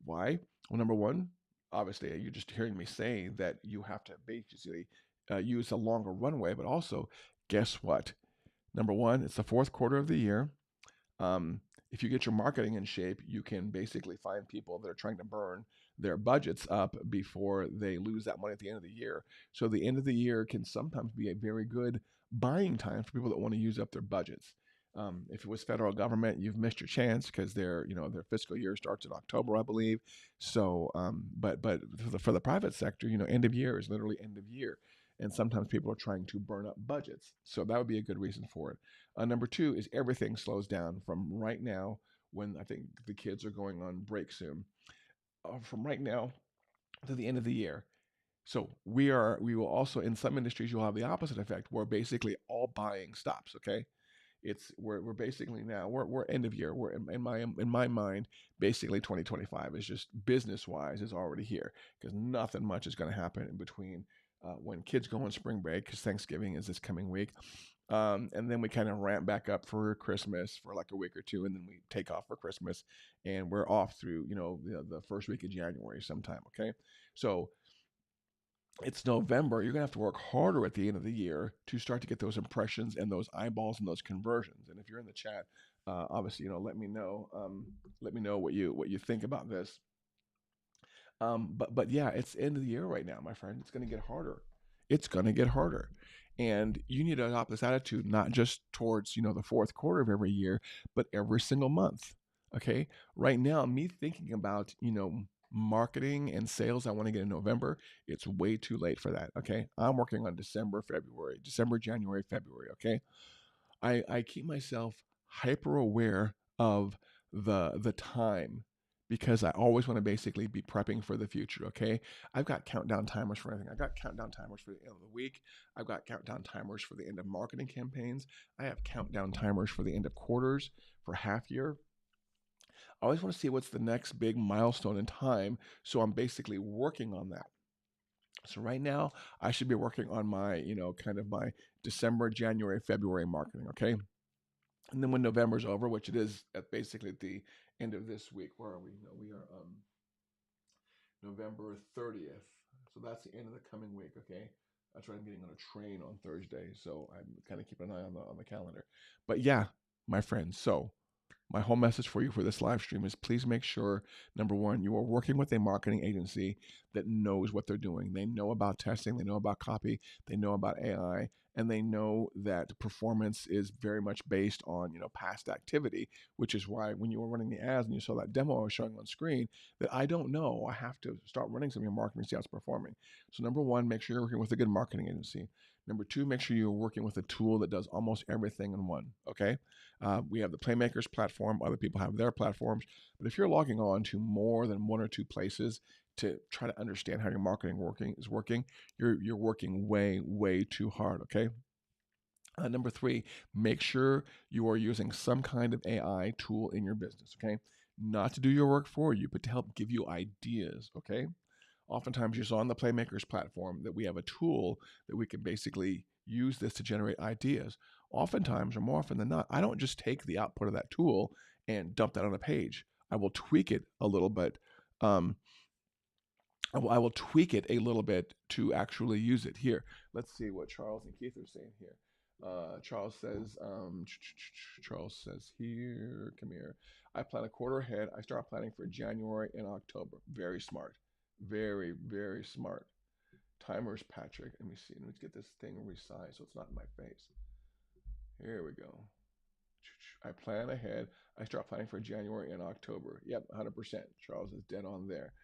Why? Well, number one, obviously, you're just hearing me say that you have to basically use a longer runway, but also, guess what? Number one, it's the fourth quarter of the year. If you get your marketing in shape, you can basically find people that are trying to burn their budgets up before they lose that money at the end of the year. So the end of the year can sometimes be a very good buying time for people that want to use up their budgets. If it was federal government, you've missed your chance because their fiscal year starts in October, I believe. So, but for the private sector, end of year is literally end of year. And sometimes people are trying to burn up budgets. So that would be a good reason for it. Number two is everything slows down from right now when I think the kids are going on break soon. From right now to the end of the year. So we will also, in some industries you'll have the opposite effect where basically all buying stops. Okay, it's we're basically now we're end of year. We're in my mind basically 2025 is just business wise is already here because nothing much is going to happen in between when kids go on spring break because Thanksgiving is this coming week. And then we kind of ramp back up for Christmas for like a week or two, and then we take off for Christmas, and we're off through the first week of January sometime. Okay, so it's November. You're gonna have to work harder at the end of the year to start to get those impressions and those eyeballs and those conversions. And if you're in the chat, obviously, let me know. Let me know what you think about this. But yeah, it's end of the year right now, my friend. It's gonna get harder. It's gonna get harder. And you need to adopt this attitude not just towards, the fourth quarter of every year, but every single month. Okay. Right now, me thinking about, marketing and sales I want to get in November, it's way too late for that. Okay. I'm working on December, January, February. Okay. I keep myself hyper aware of the time because I always want to basically be prepping for the future. Okay, I've got countdown timers for everything. I've got countdown timers for the end of the week. I've got countdown timers for the end of marketing campaigns. I have countdown timers for the end of quarters, for half year. I always want to see what's the next big milestone in time. So I'm basically working on that. So right now, I should be working on my, kind of my December, January, February marketing. Okay. And then when November's over, which it is at basically at the end of this week, where are we? No, we are November 30th. So that's the end of the coming week, okay? That's right. I'm getting on a train on Thursday, so I'm kind of keeping an eye on the calendar. But yeah, my friends. So my whole message for you for this live stream is please make sure, number one, you are working with a marketing agency that knows what they're doing. They know about testing, they know about copy, they know about AI, and they know that performance is very much based on, past activity, which is why when you were running the ads and you saw that demo I was showing on screen, that I don't know, I have to start running some of your marketing to see how it's performing. So number one, make sure you're working with a good marketing agency. Number two, make sure you're working with a tool that does almost everything in one, okay? We have the Playmakers platform. Other people have their platforms. But if you're logging on to more than one or two places to try to understand how your marketing is working, you're working way, way too hard. Okay. Number three, make sure you are using some kind of AI tool in your business. Okay. Not to do your work for you, but to help give you ideas. Okay. Oftentimes, you saw on the Playmakers platform that we have a tool that we can basically use this to generate ideas. Oftentimes, or more often than not, I don't just take the output of that tool and dump that on a page. I will tweak it a little bit. Um, I will tweak it a little bit to actually use it. Here, let's see what Charles and Keith are saying here. Charles says here, come here. I plan a quarter ahead. I start planning for January and October. Very smart. Very, very smart. Timers, Patrick. Let me see. Let me get this thing resized so it's not in my face. Here we go. I plan ahead. I start planning for January and October. Yep, 100%. Charles is dead on there.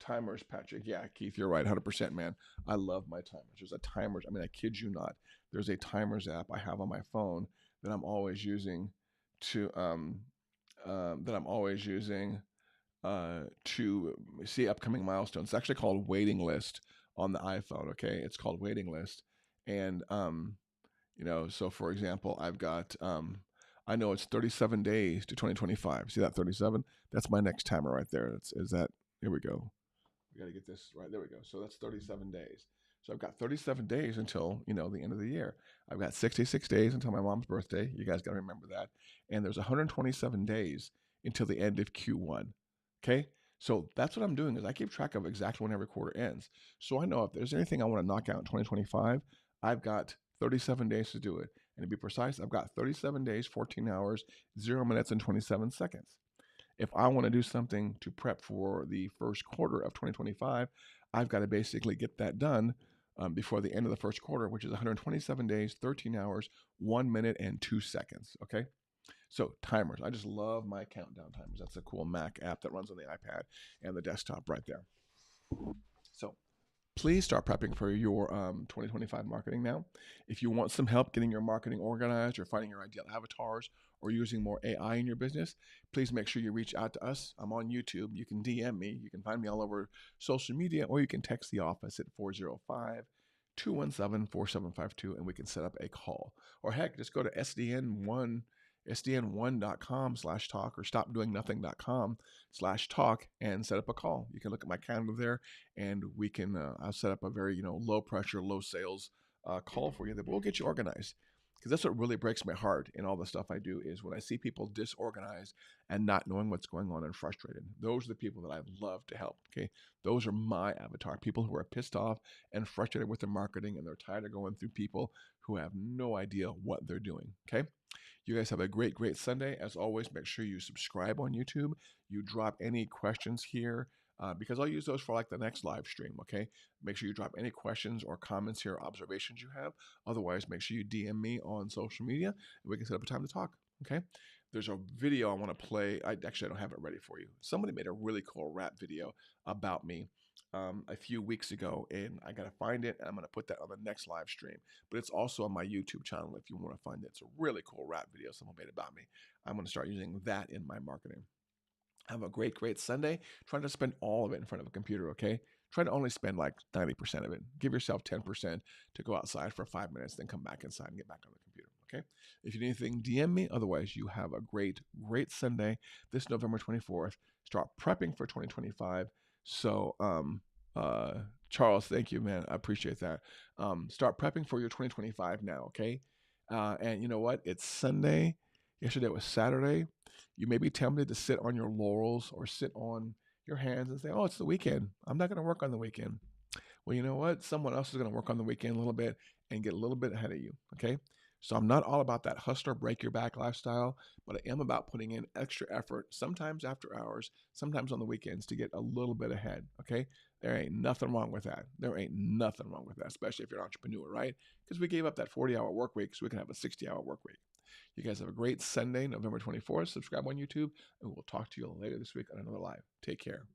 Timers, Patrick. Yeah, Keith, you're right. 100%, man. I love my timers. There's a timers. I mean, I kid you not. There's a timers app I have on my phone that I'm always using to to see upcoming milestones. It's actually called Waiting List on the iPhone. Okay, it's called Waiting List, and so for example, I've got I know it's 37 days to 2025. See that 37? That's my next timer right there. Is that? Here we go. We got to get this right. There we go. So that's 37 days. So I've got 37 days until, the end of the year. I've got 66 days until my mom's birthday. You guys got to remember that. And there's 127 days until the end of Q1. Okay? So that's what I'm doing is I keep track of exactly when every quarter ends. So I know if there's anything I want to knock out in 2025, I've got 37 days to do it. And to be precise, I've got 37 days, 14 hours, 0 minutes, and 27 seconds. If I want to do something to prep for the first quarter of 2025, I've got to basically get that done before the end of the first quarter, which is 127 days, 13 hours, 1 minute, and 2 seconds. Okay. So timers. I just love my countdown timers. That's a cool Mac app that runs on the iPad and the desktop right there. So please start prepping for your 2025 marketing now. If you want some help getting your marketing organized or finding your ideal avatars or using more AI in your business, please make sure you reach out to us. I'm on YouTube. You can DM me. You can find me all over social media, or you can text the office at 405 217 4752 and we can set up a call. Or heck, just go to sdn1.com/talk or stopdoingnothing.com/talk and set up a call. You can look at my calendar there, and we can I'll set up a very low pressure, low sales call for you that will get you organized. Because that's what really breaks my heart in all the stuff I do is when I see people disorganized and not knowing what's going on and frustrated. Those are the people that I love to help. Okay, those are my avatar. People who are pissed off and frustrated with their marketing, and they're tired of going through people who have no idea what they're doing. Okay. You guys have a great, great Sunday. As always, make sure you subscribe on YouTube. You drop any questions here because I'll use those for like the next live stream. Okay. Make sure you drop any questions or comments here, observations you have. Otherwise, make sure you DM me on social media and we can set up a time to talk. Okay. There's a video I want to play. I don't have it ready for you. Somebody made a really cool rap video about me a few weeks ago, and I got to find it, and I'm going to put that on the next live stream. But it's also on my YouTube channel if you want to find it. It's a really cool rap video someone made about me. I'm going to start using that in my marketing. Have a great, great Sunday. Try to spend all of it in front of a computer, okay? Try to only spend like 90% of it. Give yourself 10% to go outside for 5 minutes, then come back inside and get back on the computer, okay? If you need anything, DM me. Otherwise, you have a great, great Sunday this November 24th. Start prepping for 2025. So, Charles, thank you, man. I appreciate that. Start prepping for your 2025 now, okay? And you know what? It's Sunday. Yesterday was Saturday. You may be tempted to sit on your laurels or sit on your hands and say, oh, it's the weekend. I'm not going to work on the weekend. Well, you know what? Someone else is going to work on the weekend a little bit and get a little bit ahead of you. Okay. So I'm not all about that hustler, break your back lifestyle, but I am about putting in extra effort, sometimes after hours, sometimes on the weekends to get a little bit ahead. Okay. There ain't nothing wrong with that. There ain't nothing wrong with that, especially if you're an entrepreneur, right? Because we gave up that 40-hour work week so we can have a 60-hour work week. You guys have a great Sunday, November 24th. Subscribe on YouTube, and we'll talk to you later this week on another live. Take care.